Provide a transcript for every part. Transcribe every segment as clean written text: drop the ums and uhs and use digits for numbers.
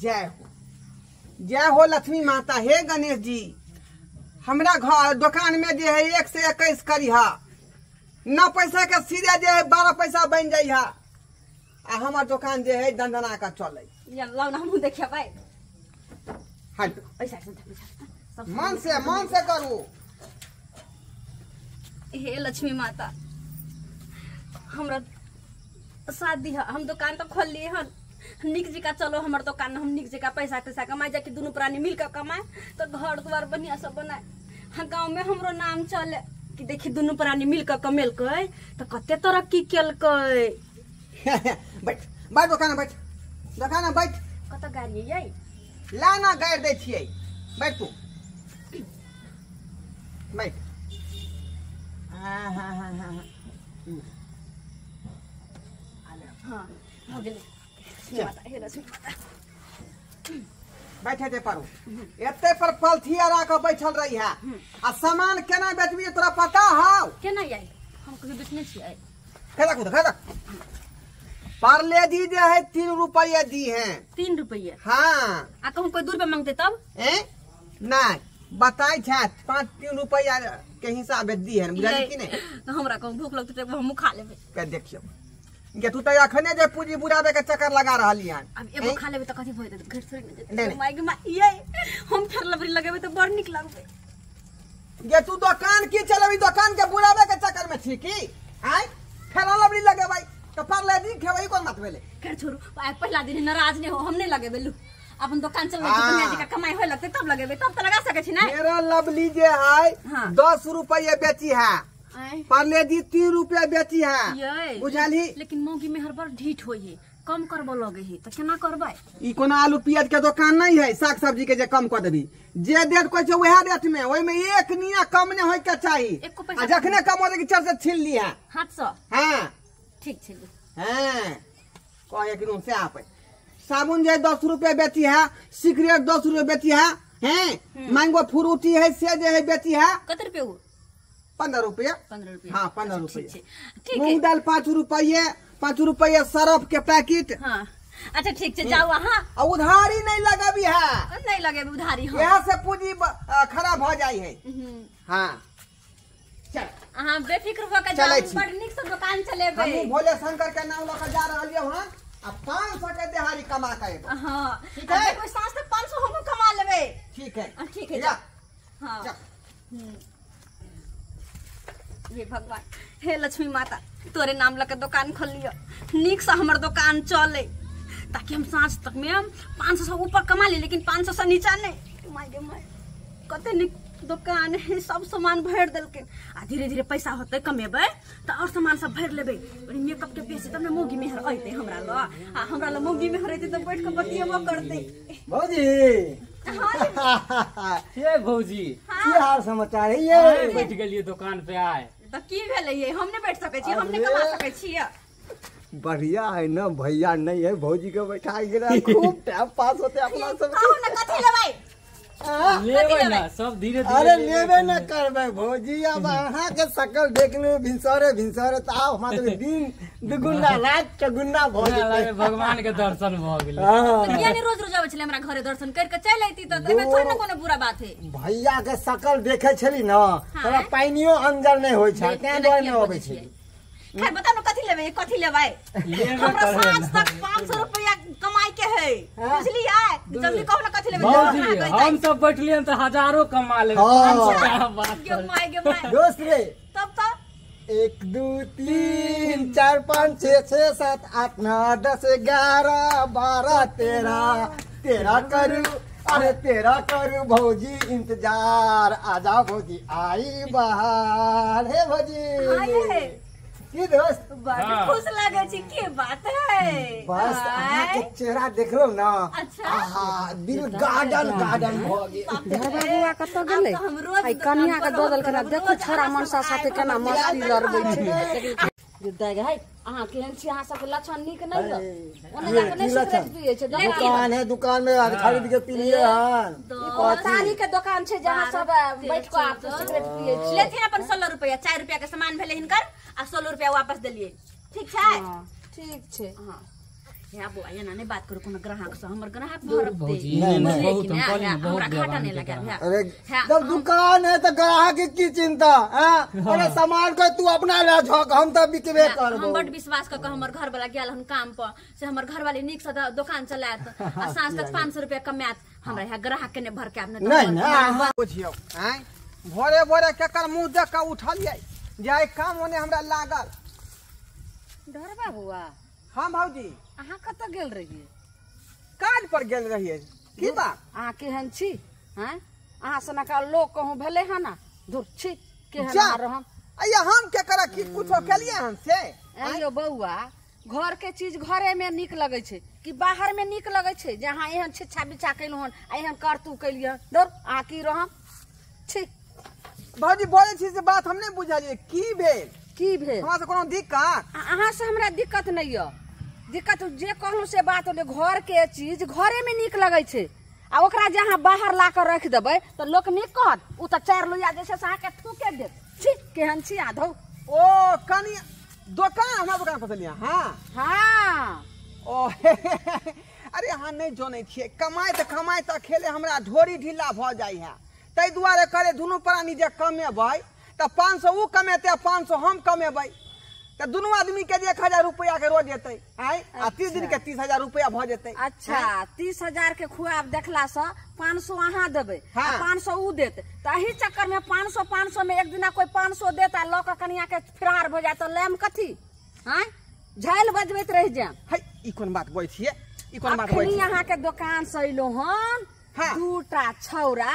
जय हो लक्ष्मी माता। हे गणेश जी, हमरा घर दुकान में जे है 1 से 21 करिहा, न पैसा के सीधे जे है 12 पैसा बन जाइहा, आ हमार दुकान जे है दंदना का चले। हम देखिए भाई हट पैसा मन से करू। हे लक्ष्मी माता, हमरा शादी है, हम दुकान तो खोल लिए हन, निक जी का चलो हमारे दुकान हम निक जी का पैसा कमाए, जाके दोनों प्राणी मिल कर कमाए तो घर द्वार बढ़िया सब बनाए। हाँ गाँव में हमरो नाम चले कि देखी दोनों प्राणी मिल कर कमेल तो कते तरक्की केल बैठ बैठ दुकान बैठ कत गाड़ी है लाना गाड़ दे छियै। बैठ तू बैठ। हाँ हो गेलै बैठे पारो एते पर पलथिया राख बैठल रही है। आ सामान केना बेचबी तोरा पता हौ? केना आई हम कभी बेचने छियै। खैदा पार्ले जी जे है 3 रुपये दी हैं। 3 रुपये? हाँ। आ कहूँ कोई 2 रुपये मांगते तब? नहीं बताई छे 3 रुपया के हिसाब दी है, बुझाली कि नहीं? तो हमरा कहूँ भूख लगते हम खा लेबे। के देखियो ये तू तो अखने जे पूंजी बुढ़ावे के चक्कर लगा रहली हन। अब एगो खा लेबे त कथि होय त घर छोड़ माय गे माय ये हम फेर लबरी लगेबे तो बड़ निक लागबे। ये तू दुकान की चलेबी, दुकान के बुढ़ावे के चक्कर में छी की? आय फेर लबरी लगेबै तो पार्ले जी खेबै कोन मत भेले। घर छोड़ू पहला दिन नाराज नहीं हो, हम नहीं लगेबे। लू अपन दुकान चलबे तो दुनिया जी का कमाई होय लगते तब लगेबे, तब तो लगा सके छी ना। मेरा लवली जे है 10 रुपये बेची है, पार्ले जी 3 रुपया बेची है, बुझाली? लेकिन मौगी में हर बार ढीठ होई है, कम करबो लगे है तो केना करबै? ई कोनो आलू प्याज के दुकान नहीं है, साग सब्जी के जे कम कर देबी जे रेट कोइ छै वह रेट में, ओइ में एक निया कम ने होय के चाहिए। आ जखने कम हो कि चल से छीन ली है हाथ से। हां ठीक छै। हां कहे कि नु से आप साबुन जे 10 रुपया बेची है, सिगरेट 10 रुपया बेची है, हैं मैंगो फ्रूटी है से जे है बेची है। कत रुपया? 15 रुपया। 15 रुपया? हाँ 15 रुपया। ठीक है। मूंग दाल 5 रुपये, 5 रुपये सरफ के पैकेट। हाँ अच्छा ठीक है, जाओ वहाँ। उधारी नहीं लगाबी है, नहीं लगे उधारी। हाँ यहाँ से पूंजी खराब हो जाए है। हाँ चल हाँ बेफिक्र होकर जाओ, बड़ निक से दुकान चलेबे। हम भोले शंकर के नाम लेकर जा रहलिए हन, अब 500 के दिहाड़ी कमा के एबो। हाँ ठीक है, कोई सांस से 500 हम कमा लेबे। ठीक है ठीक है। हाँ हे भगवान, हे लक्ष्मी माता, तोरे नाम लके दुकान खोल लियो, निक से हमर दुकान चले ताकि हम सांझ तक में 500 से ऊपर कमा ले, लेकिन 500 से नीचा नहीं। माय गे माय कते निक दुकान है, सब सामान भर देलके। आ धीरे धीरे पैसा होते कमेबे तो और सामान सब भर लेबे। मेकअप के पैसे तब मौगी मेहर अइते हमरा ल। आ हमरा ल मौगी मेहर अइते तो बैठ के बतियेबो करते। भौजी ये भौजी हाँ। की हाल समाचार है? ये बैठ गेलिए दुकान पे आए तो की भेले ये? हम नहीं बैठ सके छी, हम नहीं कमा सके छी। बढ़िया है ना भैया नहीं है, भौजी के बैठा गिरा खूब टाइम पास होते अपना सब। कहू ना कथि लेबै? लेबै ना सब धीरे धीरे। अरे लेबे न करबे भौजी, अब अहाँ के शकल देख लो भिनसरे तो आओ हमारे दिन दुगुना रात चगुना भौजी। भगवान के दर्शन भ गेल। तो किया नहीं रोज आबै छले हमरा घरे दर्शन कर के चल आइती? तो एमे थोड़ी ना कोनो बुरा बात है। भैया के शकल देखे छली ना तोरा पानियो अंदर नहीं होय छै, तें दुआरे नहीं होबै छै। खैर बता न कथि लेबै? कथि लेबै? हमरा सांझ तक 500 रुपया कमाई के है, बुझलियै? जल्दी कहू न कथि लेबै? भौजी हम सब बैठलिए तो हजारों कमा लेबै। 500 का बात गे माय दोस्त रे तब तो 1 2 3 4 5 6 6 7 8 9 10 11 12 13 करू, अरे 13 करू भौजी इंतजार। आजा भौजी आई बाहर। हे भौजी की दोस्त बड़ खुश लागे छी, की बात है? बस अहाँ के चेहरा देख लो ना। अच्छा आहा दिल गार्डन भ गेल। घर बाबुआ कत गेलै? आई कनिया के दो दल के देखो छोरा मनसा साथे केना मस्ती लड़बै छै। जुद्दा गे है अहाँ केहन छी? अहाँ सब लक्षण नीक नहीं है, ओने जाके नहीं सिगरेट पिए छै। दुकान है, दुकान में खरीद के पी लिए हन। तारी के दुकान छै जहां सब बैठ के आप सिगरेट पिए छै। लेथिन अपन 16 रुपया, 4 रुपया के सामान भेले हिनकर आ 16 रुपया वापस देलिए। ठीक छै? ठीक छै। हाँ या बुआ ये ना नहीं बात करो कोनो ग्राहक से हमर ग्राहक भरते भौजी नहीं, नहीं, बहुत लेकिन हम कहलिए बहुत हमरा घाटा नहीं बेईमानी लगा अरे हाँ, जब दुकान है तो ग्राहक की चिंता अरे सामान को तू अपना ले झोंक हम तो बिकबे करबो हम बड़ विश्वास कर हमर घर वाला गेल हन काम पर से हमर घर वाली निक से दुकान चलात आ सांझ तक 500 रुपया कमात हमरा यहाँ ग्राहक के ने भर के आपने नहीं ना बुझियो आय भोरे भोरे केकर मुंह देख के उठलियै जाय काम होने हमरा लागल। डरबा बुआ हाँ भौजी अहाँ कत गेल रहिए काज पर गेल रहिए की बात अहाँ केहन छी हैं अहाँ सनका लोग कहूँ भेले है ना दूर छी केहन जा। आ रहम अಯ್ಯ हम के करे की कुछो केलिए हम से अयो बउआ घर के चीज घरे में निक लगे छे कि बाहर में निक लगे छे जहाँ एहन छिछा बिछा कैलू हन एहन करतू कैलिए दूर अहाँ की रहम छी भौजी बोले छी से बात हम नहीं बुझलिए की भेल की भेल हमरा से कोनो दिक्कत अहाँ से हमरा दिक्कत नहीं है दिक्कत जे कहूँ से बात होले घर के चीज घरे में निक लगे छे आ ओकरा जहाँ बाहर ला कर रख देबै तो लोक निक कहत उ त 4 लोया जैसे से अहाँ के ठुके देत छी केहन छी आधौ ओ कनी दुकान हमरा दुकान पर लिया हां हाँ ओ अरे हाँ नहीं जाने छिए कमाई त खेले हमरा ढोरी ढीला भ जाई है तै दुआरे करे दुनू प्राणी जे कमेबै त 500 उ कमेते 500 हम कमेबै त दुनू आदमी के 1000 रुपया के रोज जेतै आय आ 30 दिन के 30000 रुपया भ जेतै। अच्छा 30,000 के खुआब देखला से 500 अहाँ देबै हाँ। 500 उ देत त एही चक्कर में 500 में एक दिना कोई 500 देता लोक कनिया के फिरार भ जाए त लेम कथी हैं झाइल बजबैत रह जाए है ई कोन बात बोइ छिए ई कोन बात बोइ अखनी छिए अहाँ के दुकान से अइलो हन हाँ। दूटा छौरा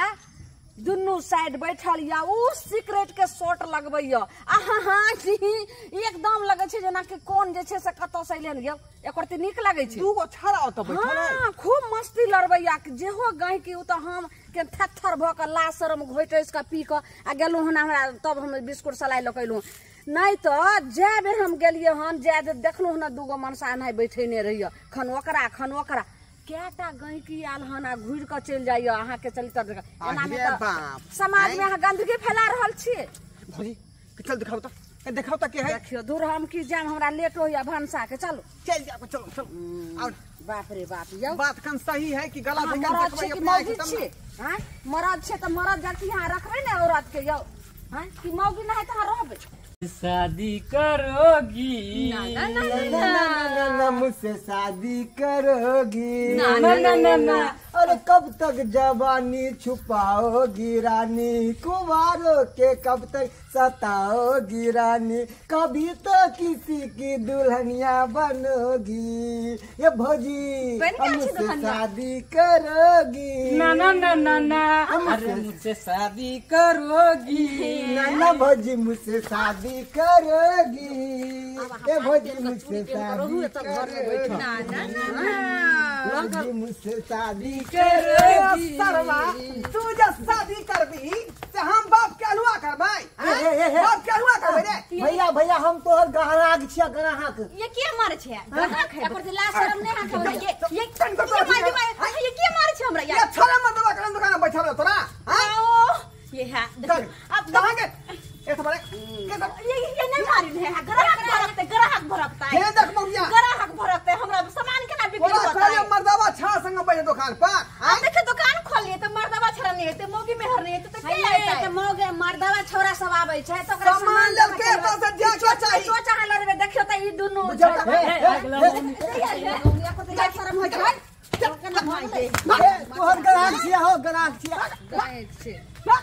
दुनू साइड बैठल या उ सिगरेट के शॉट लगबैया आहा एकदम लगे छै जेना कि कोन जे छै से कतौ से अइले यौ एकर त नीक लगे छै दूगो छड़ा ओत बैठल है हाँ खूब मस्ती लड़बैया जेहो गाय की उ त हम के थरथर भ के ला शरम घोटैस का पी के आ गेलू हन हमरा तब हम बिस्कुट सलाई लकैलू नहीं तो जै बेर हम गेलिए हन जै देखलू हन दूगो मनसा नहीं बैठेने रहिए खन ओकरा केटा गैकी आल हन आ घुर के चल जाइए अहाँ के चलते एना में अरे त बाप। समाज में अहाँ गंदगी फैला रहल छिए भौजी चल दिखाओ त के है देखियो दूर हम की जाम हमरा लेट होइया भनसा के चलो चल जा चलो और बाप रे बाप यौ बात कन सही है कि गलत है मरद कन छै कि देखबै मौगी छै हैं मरद छै त मरद जाति यहाँ रखबै ने औरत के यौ हैं कि मौगी नहीं त रहबै शादी करोगी ना ना मुझसे शादी करोगी ना, ना, ना, ना, ना। अरे कब तक जवानी छुपाओगी रानी कुमारों के कब तक सताओगी रानी कभी तो किसी की दुल्हनिया बनोगी ये भौजी बन क्या अच्छी मुझसे दुल्हनिया? शादी करोगी ना ना ना ना ना अरे मुझसे शादी करोगी ना ना भौजी मुझसे शादी करोगी ये भौजी मुझसे शादी करोगी ना ना भौजी मुझसे शादी ए सरवा तू जे शादी करबी से हम बाप के अलुआ करबै बाप के अलुआ करबै रे भैया भैया हम तोहर ग्राहक छिया ग्राहक ये के मारे छै ग्राहक है पर ला शरम नहीं हाथ हमरा ये के मारे छै हमरा ये यार छोरा मत दवा करन दुकान बैठल रह तोरा आओ ये है अब कहां के ए तो बड़े ये नहीं मारिन है ग्राहक भरकता हे है देख मौगिया ग्राहक भरकता है हमरा सामान केना बिक्री बोला होता खाली है मर्दावा छा संग बैठे दुकान पर आप देखे दुकान खोल लिए तो मर्दवा छोरा नहीं है तो मौगी मेहर नहीं है तो क्या है त मौगे मर्दवा छौरा सब आबै छै त ओकरा सामान लेल के तो से जे के चाही जो चाह लड़बे देखियो त ई दुनु शरम हो छै तोहर ग्राहक छिया हो ग्राहक छिया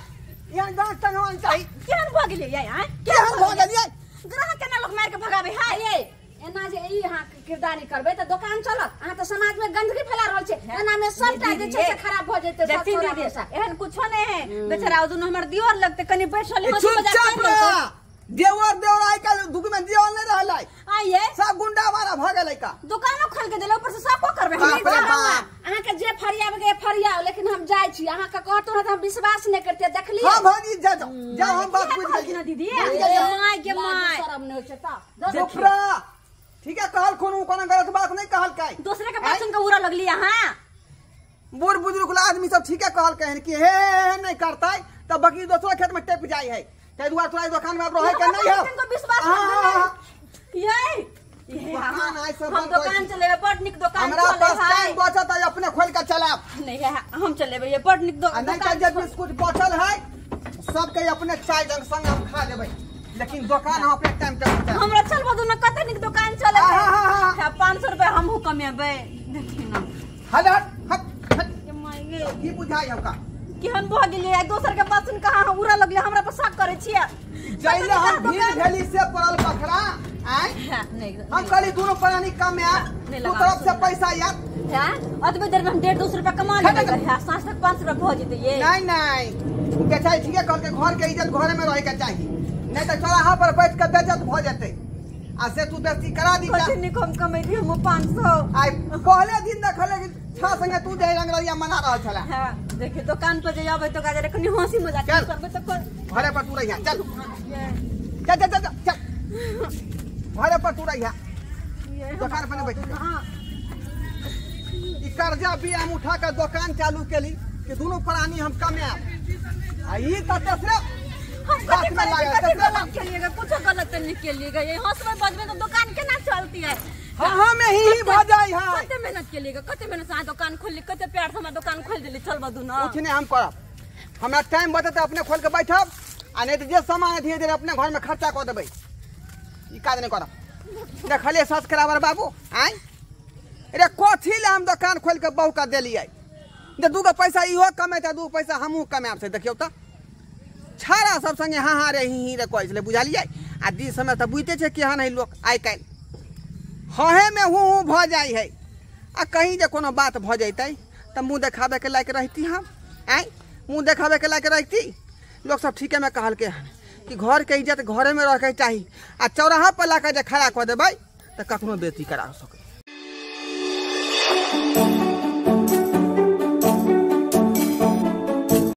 यहाँ गांठ टंगवान चाही केहन भ गेलै यार के हम भ गेलियै ग्राहक केना लोग मार के भगावे है ये एना जे ई अहाँ किरदारी करबै त दुकान चलत अहाँ त समाज में गंदगी फैला रहल छै एना में सबटा जे छै से खराब भ जेतै सब देखती छोरा दीदी के साथ। एहन कुछो नहीं है बेचारा दुनु हमर दियोर लगते कनी बैठल हंसी मजाक चुपचाप कर लेते रह देवर आइ काल दुख में देवल नहीं रहलै आइए सब गुंडा वाला भ गेलै का दुकानो खोल के देले ऊपर से सब को करबे हम बाप रे नहीं बाप। अहाँ के जे फरियाब के फरियाब लेकिन हम जाय छी अहाँ के कहतो न त हम विश्वास नहीं करते देखलिए हां भौजी जा जाओ हम बात बुझ कहलखिन गेलियै दीदी बुझ माय के माय शरम नहीं होय छै त चुप रह ठीक है कहल कोनो कोनो गलत बात नहीं कहल काई दूसरे के पास उनका उड़ा लगली हां बूढ़ बुजुर्ग आदमी सब ठीक है कहल कहन कि हे नहीं करतै तब बाकी दोसरो खेत में टेप जाई है तै दुआर तोरा दुकान में अब रहे के नहीं हो इनको विश्वास हाँ, हाँ, हाँ। ये दुकान आई सब हम दुकान चलेबे बड़ निक दुकान हमरा पास टाइम बचत है अपने खोल के चलाब नहीं है हम चलेबे ये बड़ निक आ नहीं दुकान तो जब बिस्कुट बचल है सबके अपने चाय जंग संग हम खा लेबै लेकिन दुकान हम अपने टाइम पे चलाब हमरा चल बदू न कते निक दुकान चले हाँ। है 500 रुपए हमहु कमेबे देखी ना हट हट हट ये मांगे की बुझाई हमका केहन भ गेलिए दोसर के पास कहां उड़ा लगले हमरा पर शक करे छियै जइले हम भीड़ भेली से पड़ल बखरा आय नहीं हम कहली दोनों प्राणी कम है नहीं तू लगा तरफ से पैसा यार है अतबे देर में हम 150 रुपए कमा लेबे है सांस तक 500 रुपए भ जेते ये नहीं नहीं बेचाई ठीक है करके घर के इज्जत घरे में रहे के चाहिए नहीं तो चौराहा पर बैठ के बेइज्जत भ जेते आ से तू बेइज्जती करा दी कते निक हम कमेली हम 500 आय कहले दिन देखले कि छा संगे तू जे रंगरलिया मना रहल छला है देखिए दुकान पर जे आबै तो गाजर कनी हंसी मजाक चल। करबे तो कर घरे पर तू रहिया चल चल चल चल चल घरे पर तू रहिया दुकान पर नहीं बैठ हां ई कर्जा भी हम उठा के दुकान चालू केली कि दोनों प्राणी हम कमे आ ई त तेसरे हम कते गलत खेलिएगा कुछ गलत नहीं खेलिएगा ये हंसबे बजबे तो दुकान केना चलती है हाँ में ही भ जाई है कते मेहनत केलिएगा कते मेहनत से दुकान खोलली कते प्यार से हम दुकान खोल देली चल बदू ना कुछ नहीं हम करब हमरा टाइम बचते अपने खोल के बैठब आ नहीं तो जे सामान धीरे धीरे अपने घर में खर्चा कर देबै ई काज नहीं करब देखलिए सब्सक्राइबर बाबू आय अरे कथी ले हम दुकान खोल के बहु का देलिए जे दूगो पैसा इहो कमेता दू पैसा हमहू कमाब से देखियो त छाड़ा सब संगे हाँ हाँ रे ही रे कहै छले बुझलिए आ दी समय त बुझते छै कि नहीं लोग आइ काल्हि हहे में हूँ भ जाई है आ कहीं जे कोनो बात भ जैते त मुँह देखाबे के लायक रहती हम आय मुँह देखाबे के लायक रहती लोग सब ठीके में कहल के हन कि घर के इज्जत घरे में रह के चाही आ चौराहा पर ला के जे खड़ा कर देबै त कखनो बेइज्जती करा सकै